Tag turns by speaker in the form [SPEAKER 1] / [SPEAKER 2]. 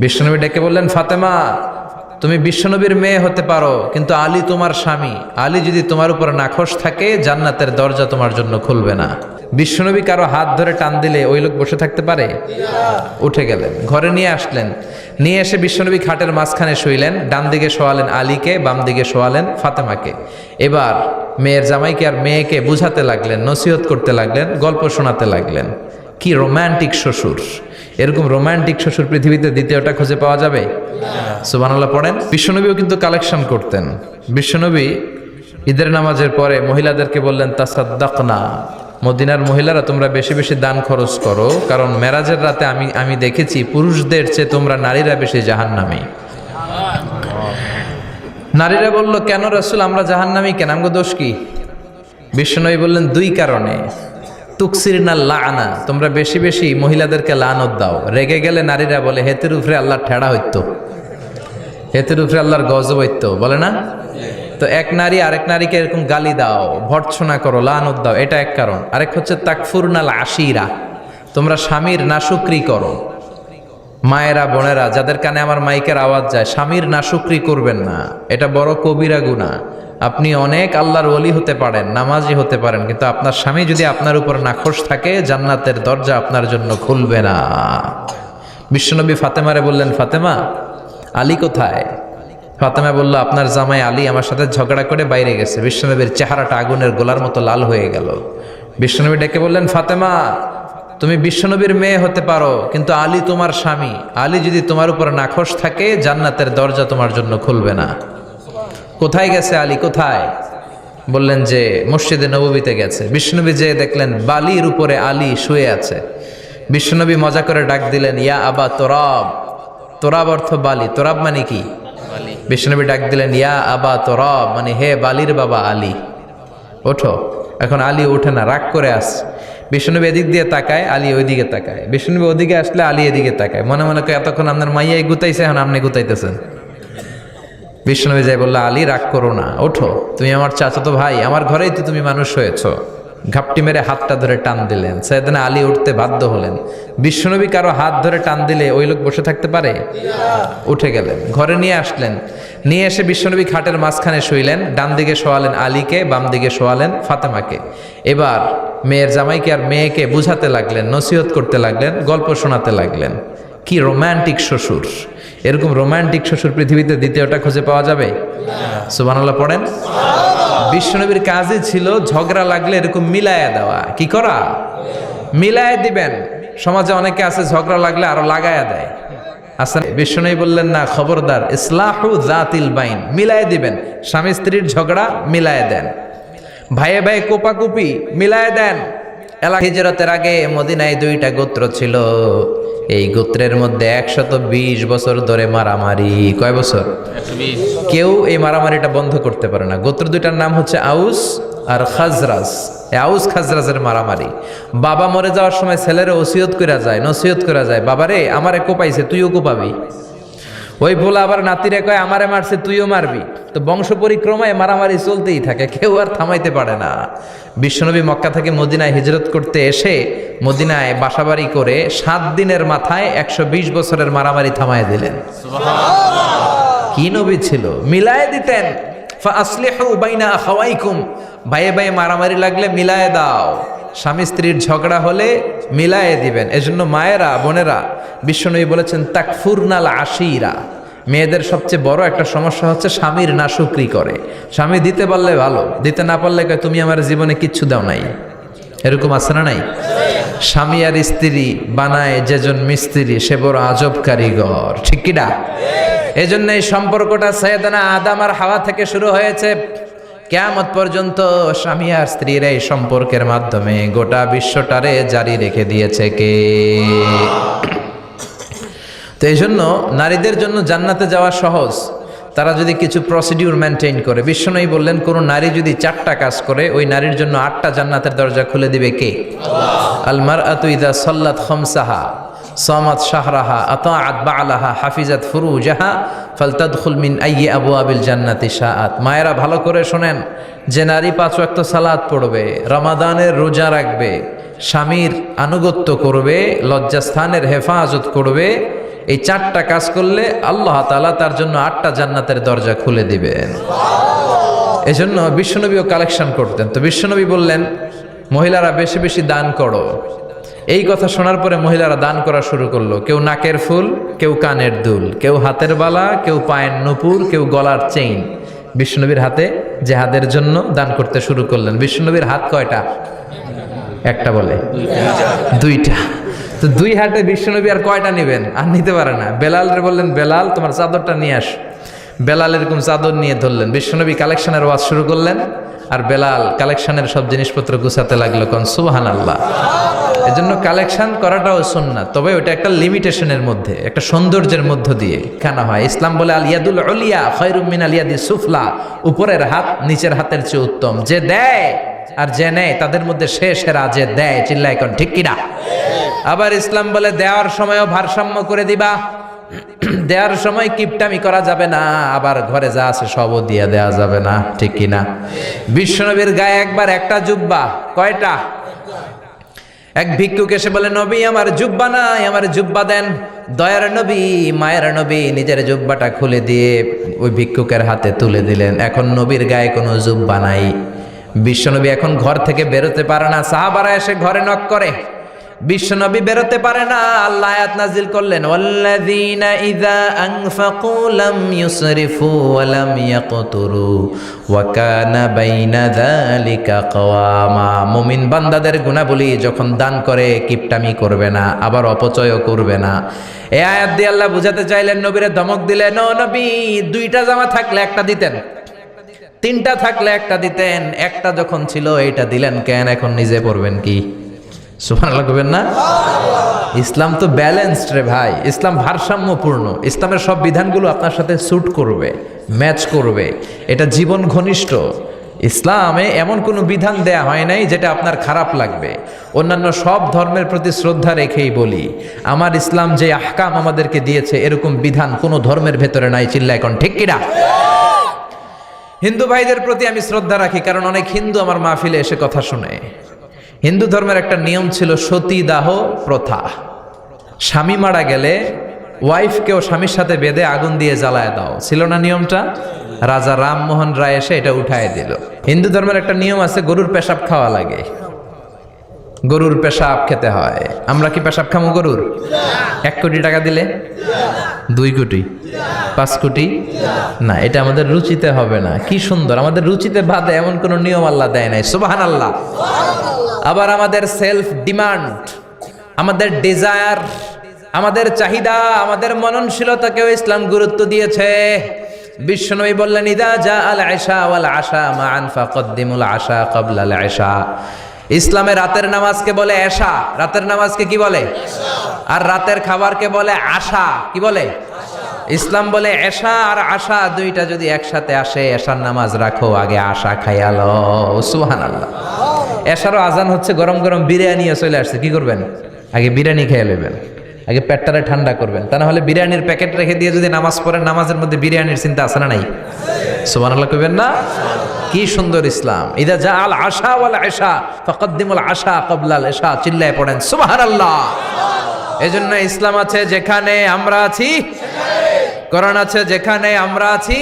[SPEAKER 1] বিশ্বনবী ডেকে বললেন, ফাতেমা, তুমি বিশ্বনবীর মেয়ে হতে পারো, কিন্তু আলী তোমার স্বামী। আলী যদি তোমার উপর নাখোশ থাকে, জান্নাতের দরজা তোমার জন্য খুলবে না। বিশ্বনবী কারো হাত ধরে টান দিলে ওই লোক বসে থাকতে পারে? উঠে গেলেন, ঘরে নিয়ে আসলেন। নিয়ে এসে বিশ্বনবী খাটের মাঝখানে শুইলেন। ডান দিকে শোয়ালেন আলীকে, বাম দিকে শোয়ালেন ফাতেমাকে। এবার মেয়ের জামাইকে আর মেয়েকে বুঝাতে লাগলেন, নসিহত করতে লাগলেন, গল্প শোনাতে লাগলেন। কি রোমান্টিক শ্বশুর! এরকম রোমান্টিক শ্বশুর পৃথিবীতে দ্বিতীয়টা খুঁজে পাওয়া যাবে? সুবহানাল্লাহ পড়েন। বিশ্বনবীও কিন্তু কালেকশন করতেন। বিশ্বনবী ঈদের নামাজের পরে মহিলাদেরকে বললেন, তাসাদ্দাকনা, মদিনার মহিলারা তোমরা বেশি বেশি দান খরচ করো, কারণ মেরাজের রাতে আমি দেখেছি পুরুষদের চেয়ে তোমরা নারীরা বেশি জাহান্নামী। নারীরা বলল, কেন রাসূল, আমরা জাহান্নামী কেন, আমগো দোষ কি? বিশ্বনবী বললেন, দুই কারণে। তুকসিরনা লাআনা, তোমরা বেশি বেশি মহিলাদেরকে লানত দাও। রেগে গেলে নারীরা বলে, হেতের উপরে আল্লাহর ঠেড়া হইতো, হেতের উপরে আল্লাহর গজব হইতো, বলে না? তো এক নারী আরেক নারীকে এরকম গালি দাও, ভর্ৎসনা করো, লানত দাও, এটা এক কারণ। আরেক হচ্ছে তাকফুরনাল আশিরা, তোমরা স্বামীর নাশুকরি করো। মায়েরা, বোনেরা, যাদের কানে আমার মাইকের আওয়াজ যায়, স্বামীর নাশুকরি করবেন না, এটা বড় কবিরা গুনাহ। আপনি অনেক আল্লাহর ওলি হতে পারেন, নামাজি হতে পারেন, কিন্তু আপনার স্বামী যদি আপনার উপর নাখোশ থাকে, জান্নাতের দরজা আপনার জন্য খুলবে না। বিশ্বনবী ফাতেমারে বললেন, ফাতেমা, আলী কোথায়? ফাতেমা বলল, আপনার জামাই আলী আমার সাথে ঝগড়া করে বাইরে গেছে। বিশ্বনবীর চেহারাটা আগুনের গোলার মতো লাল হয়ে গেল। বিশ্বনবী ডেকে বললেন, ফাতেমা, তুমি বিশ্বনবীর মেয়ে হতে পারো, কিন্তু আলী তোমার স্বামী। আলী যদি তোমার উপর নাখোশ থাকে, জান্নাতের দরজা তোমার জন্য খুলবে না। কোথায় গেছে আলী, কোথায়? বললেন যে মসজিদে নববীতে গেছে। বিশ্বনবী যে দেখলেন বালির উপরে আলী শুয়ে আছে। বিশ্বনবী মজা করে ডাক দিলেন, ইয়া আবা তোরাব। তোরাব অর্থ বালি, তোরাব মানে কি? বিশ্বনবী ডাক দিলেন, ইয়া আবা তোরাব, মানে হে বালির বাবা আলী, ওঠো। এখন আলী ওঠে না, রাগ করে আসছে। বিশ্বনবী এদিক দিয়ে তাকায়, আলী ওইদিকে তাকায়। বিশ্বনবী ওদিকে আসলে আলী এদিকে তাকায়। মনে মনে করে, এতক্ষণ আপনার মাইয়াই গুতাইছে, এখন আপনি গুতাইতেছেন। বিশ্বনবী যাই বলল, আলী রাগ করো না, ওঠো, তুমি আমার চাচাতো ভাই, আমার ঘরেই তো তুমি মানুষ হয়েছো। ঘাপটি মেরে হাতটা ধরে টান দিলেন। সাইয়েদনা আলী উঠতে বাধ্য হলেন। বিশ্বনবী কারো হাত ধরে টান দিলে ওই লোক বসে থাকতে পারে? উঠে গেলেন, ঘরে নিয়ে আসলেন। নিয়ে এসে বিশ্বনবী খাটের মাঝখানে শুইলেন। ডান দিকে শোয়ালেন আলীকে, বাম দিকে শোয়ালেন ফাতেমাকে। এবার মেয়ের জামাইকে আর মেয়েকে বুঝাতে লাগলেন, নসিহত করতে লাগলেন, গল্প শোনাতে লাগলেন। কি রোমান্টিক শ্বশুর! এরকম রোমান্টিক শ্বশুর পৃথিবীতে দ্বিতীয়টা খুঁজে পাওয়া যাবে? সুবহানাল্লাহ পড়েন। বিশ্বনবীর কাজই ছিল ঝগড়া লাগলে এরকম মিলায়া দেওয়া। কি করা? মিলায়া দিবেন। সমাজে অনেকে আছে ঝগড়া লাগলে আরো লাগায়া দেয়, আচ্ছা। বিশ্বনবী বললেন, না, খবরদার, ইসলাহু যাতিল বাইন, মিলায়া দিবেন। স্বামী স্ত্রীর ঝগড়া মিলায়া দেন, ভাইয়ে ভাই কোপাকুপি মিলায়া দেন। হিজরতের আগে মদিনায় দুইটা গোত্র ছিল। এই গোত্রের মধ্যে 120 বছর ধরে মারামারি। কয় বছর?
[SPEAKER 2] 120।
[SPEAKER 1] কেউ এই মারামারিটা বন্ধ করতে পারে না। গোত্র দুইটার নাম হচ্ছে আউস আর খাজরাজ। আউস খাজরাজের মারামারি। বাবা মরে যাওয়ার সময় ছেলেরা ওসিয়ত করা যায়, নসিহত করা যায়, বাবারে আমারে কোপাইছে, তুইও কোপাবি। ওই বলে আবার নাতিরে কয়, আমারে মারছে, তুইও মারবি। তো বংশ পরিক্রমায় মারামারি চলতেই থাকে, কেউ আর থামাইতে পারে না। বিশ্বনবী মক্কা থেকে মদিনায় হিজরত করতে এসে মদিনায় বাসাবাড়ি করে 7 দিনের মাথায় 120 বছরের মারামারি থামায় দিলেন। কি নবী ছিল! মিলায় দিতেন। ফাসলিহু বাইনা আখাওয়াইকুম, ভাইয়ে ভাইয়ে মারামারি লাগলে মিলায় দাও। স্বামী স্ত্রীর ঝগড়া হলে মিলায়ে দিবেন। এজন্য মায়েরা, বোনেরা, বিশ্বনবী বলেছেন তাকফুরনাল আশিরা, মেয়েদের সবচেয়ে বড় একটা সমস্যা হচ্ছে স্বামীর নাশুকরি করে। স্বামী দিতে পারলে ভালো, দিতে না পারলে কয় তুমি আমার জীবনে কিচ্ছু দাও নাই। এরকম আছে না নাই? স্বামী আর স্ত্রী বানায় যেজন মিস্ত্রি, সে বড় আজব কারিগর। ঠিক কিনা? এজন্য এই সম্পর্কটা সাইয়েদনা আদম আর হাওয়া থেকে শুরু হয়েছে। কিয়ামত পর্যন্ত স্বামী আর স্ত্রীর এই সম্পর্কের মাধ্যমে গোটা বিশ্বটারে জারি রেখে দিয়েছে কে? তো এই জন্য নারীদের জন্য জান্নাতে যাওয়া সহজ, তারা যদি কিছু প্রসিডিউর মেনটেন করে। বিশ্বনবী বললেন, কোন নারী যদি 4টা কাজ করে, ওই নারীর জন্য 8টা জান্নাতের দরজা খুলে দিবে কে? আল মারআতু ইযা সাল্লাত খামসাহা সামাত শাহরাহা আতাআত বা'লাহা হাফিজাত ফুরুজাহা ফালতাদখুল মিন আইয়ি আবওয়াবিল জান্নাতি শাআত। মায়েরা ভালো করে শোনেন, যে নারী 5 ওয়াক্ত সালাত পড়বে, রমাদানের রোজা রাখবে, স্বামীর আনুগত্য করবে, লজ্জাস্থানের হেফাজত করবে, এই 4টা কাজ করলে আল্লাহ তাআলা তার জন্য 8টা জান্নাতের দরজা খুলে দিবেন। এজন্য বিশ্বনবীও কালেকশন করতেন। তো বিশ্বনবী বললেন, মহিলারা বেশি বেশি দান করো। এই কথা শোনার পরে মহিলারা দান করা শুরু করলো। কেউ নাকের ফুল, কেউ কানের দুল, কেউ হাতের বালা, কেউ পায়ের নূপুর, কেউ গলার চেইন বিশ্বনবীর হাতে জেহাদের জন্য দান করতে শুরু করলেন। বিশ্বনবীর হাত কয়টা? একটা বলে, দুইটা। তো 2 হাতে বিশ্বনবী আর কয়টা নেবেন? আর নিতে পারে না। বেলালরে বললেন, বেলাল তোমার চাদরটা নিয়ে আস। বেলাল এরকম চাদর নিয়ে ধরলেন। বিশ্বনবী কালেকশনের ওয়াজ শুরু করলেন, আর বেলাল কালেকশনের সব জিনিসপত্র গুছাতে লাগলো। কোন সুবহানাল্লাহ। এজন্য কালেকশন করাটাও সুন্নাত, তবে ওটা একটা লিমিটেশনের মধ্যে, একটা সৌন্দর্যের মধ্য দিয়ে কেনা হয়। ইসলাম বলে আল ইয়াদুল উলিয়া খায়রুম মিনাল ইয়াদিস সুফলা, উপরের হাত নিচের হাতের চেয়ে উত্তম। যে দেয় আর যে নেয় তাদের মধ্যে সেরা যে দেয়। চিল্লায় কোন ঠিক কিনা? আবার ইসলাম বলে দেওয়ার সময়ও ভারসাম্য করে দিবা। দেওয়ার সময় কিপটামি করা যাবে না, আবার ঘরে যা আছে সবও দিয়ে দেওয়া যাবে না, ঠিক কিনা? বিশ্বনবীর গায়ে একবার একটা জুব্বা, কয়টা? এক ভিক্ষুক এসে বলে, নবী আমার জুব্বা নাই, আমার জুব্বা দেন। দয়ার নবী, মায়ের নবী নিজের জুব্বাটা খুলে দিয়ে ওই ভিক্ষুকের হাতে তুলে দিলেন। এখন নবীর গায়ে কোনো জুব্বা নাই। বিশ্বনবী এখন ঘর থেকে বেরোতে পারে না। সাহাবারা এসে ঘরে নক করে, বিশ্বনবী বেরোতে পারে না। আল্লাহ আয়াত নাজিল করলেন, ওয়াল্লাযীনা ইযা আনফাকু লাম ইউসরিফু ওয়া লাম ইয়াকতুরু ওয়া কানা বাইনা যালিকা কওয়ামা। মুমিন বান্দাদের গুণাবলী, যখন দান করে কিপটামি করবে না, আবার অপচয়ও করবে না। এই আয়াত দিয়ে আল্লাহ বুঝাতে চাইলেন, নবীরে ধমক দিলেন, ও নবী 2টা জামা থাকলে একটা দিতেন, 3টা থাকলে একটা দিতেন, একটা যখন ছিল এইটা দিলেন কেন? এখন নিজে পড়বেন কি? সুবহানাল্লাহ কইবেন না? ইসলাম তো ব্যালেন্সড রে ভাই, ইসলাম ভারসাম্যপূর্ণ। ইসলামের সব বিধানগুলো আপনার সাথে স্যুট করবে, ম্যাচ করবে, এটা জীবন ঘনিষ্ঠ। ইসলামে এমন কোনো বিধান দেয়া হয় নাই যেটা আপনার খারাপ লাগবে। অন্যান্য সব ধর্মের প্রতি শ্রদ্ধা রেখেই বলি, আমার ইসলাম যে আহকাম আমাদেরকে দিয়েছে এরকম বিধান কোনো ধর্মের ভেতরে নাই। চিল্লায় এখন ঠিক কিনা? হিন্দু ভাইদের প্রতি আমি শ্রদ্ধা রাখি, কারণ অনেক হিন্দু আমার মাহফিলে এসে কথা শুনে। হিন্দু ধর্মের একটা নিয়ম ছিল সতীদাহ প্রথা। স্বামী মারা গেলে ওয়াইফকেও স্বামীর সাথে বেঁধে আগুন দিয়ে জ্বালায় দাও, ছিল না নিয়মটা? রাজা রামমোহন রায় এসে এটা উঠায় দিল। হিন্দু ধর্মের একটা নিয়ম আছে, গরুর পেশাব খাওয়া লাগে, গরুর পেশাব খেতে হয়। আমরা কি পেশাব খামো গরুর? 1 কোটি টাকা দিলে? 2 কোটি? 5 কোটি? না, এটা আমাদের রুচিতে হবে না। কি সুন্দর, আমাদের রুচিতে বাদে এমন কোন নিয়ম আল্লাহ দেয় নাই। সুবহানাল্লাহ। আবার আমাদের সেলফ ডিমান্ড, আমাদের ডিজায়ার, আমাদের চাহিদা, আমাদের মননশীলতাকেও ইসলাম গুরুত্ব দিয়েছে। বিশ্বনবী বললেন, ইদা জা আল আশা ওয়াল আশা মান ফাকদ্দিমুল আশা ক্বাবলা আল আশা। ইসলামে রাতের নামাজকে বলে এশা, রাতের নামাজকে কি বলে? আর রাতের খাবারকে বলে আশা, কি বলে? ইসলাম বলে এশা আর আশা 2টা যদি একসাথে আসে, এশার নামাজ রাখো, আগে আশা খাইয়ালো। সুবহানাল্লাহ। এশারও আজান হচ্ছে, গরম গরম বিরিয়ানিও চলে আসছে, কি করবেন? আগে বিরিয়ানি খেয়ে নেবেন, আগে পেটটারে ঠান্ডা করবেন। তা না হলে বিরিয়ানির প্যাকেট রেখে দিয়ে যদি নামাজ পড়েন, নামাজের মধ্যে বিরিয়ানির চিন্তা আছে না নাই? সুবহানাল্লাহ কইবেন না? কি সুন্দর ইসলাম। ইদা জা আল আশা ওয়াল আশা ফাকদ্দিমুল আশা ক্বাবলা আল আশা। চিল্লায় পড়েন সুবহানাল্লাহ। এজন্য ইসলাম আছে যেখানে আমরা আছি, কোরআন আছে যেখানে আমরা আছি।